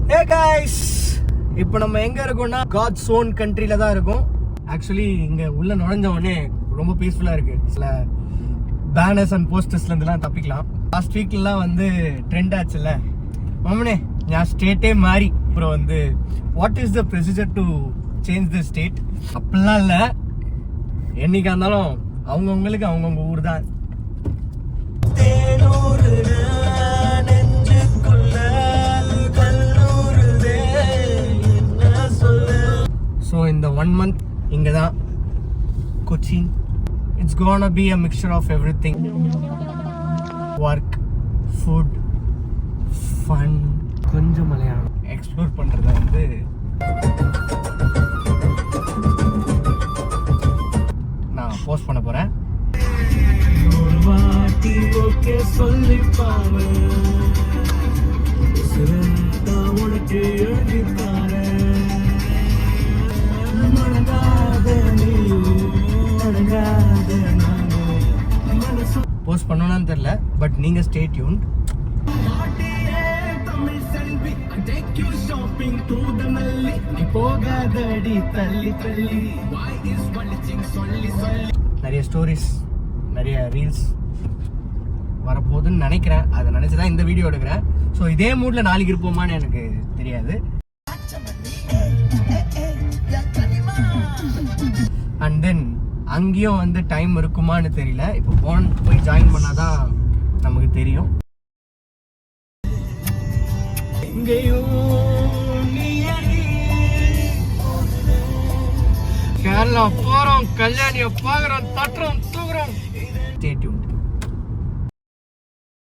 Hey guys, இப்போ நம்ம எங்க இருக்கோம்னா காட்ஸ் ஓன் கண்ட்ரில தான் இருக்கோம். ஆக்சுவலி இங்க உள்ள நுழைஞ்ச உடனே ரொம்ப பீஸ்ஃபுல்லா இருக்கு. சில பேனர்ஸ் அண்ட் போஸ்டர்ஸ்ல இருந்தெல்லாம் தப்பிக்கலாம். லாஸ்ட் வீக்லாம் வந்து ட்ரெண்ட் ஆச்சுல்ல, மாமனே நான் ஸ்டேட்டே மாறி அப்புறம் வந்து what is the procedure to change the state அப்படிலாம் இல்லை. என்னைக்கா இருந்தாலும் அவங்கவுங்களுக்கு அவங்கவுங்க ஊர் தான். ஸோ இந்த 1 month இங்கே தான் Cochin. It's gonna be a mixture of everything. Work, food, fun, கொஞ்சம் மலையாளம் எக்ஸ்ப்ளோர் பண்ணுறத வந்து நான் போஸ்ட் பண்ண போகிறேன். போஸ்ட் பண்ணணும்னு தெரியல, பட் நீங்க ஸ்டே டியூன்ட். நிறைய ஸ்டோரிஸ், நிறைய ரீல்ஸ் வரப்போகுதுன்னு நினைக்கிறேன். அதை நினைச்சுதான் இந்த வீடியோ எடுக்கிறேன். ஸோ இதே மூட்ல நாளைக்கு இருப்போமான்னு எனக்கு தெரியாது. அண்ட் தென் அங்கேயும் வந்து டைம் இருக்குமான்னு தெரியல. இப்போ போய் ஜாயின் பண்ணாதான் நமக்கு தெரியும். கேரளா போறோம், கல்யாணியை பாக்குறோம், தட்டுறோம், தூக்குறோம். Stay tuned.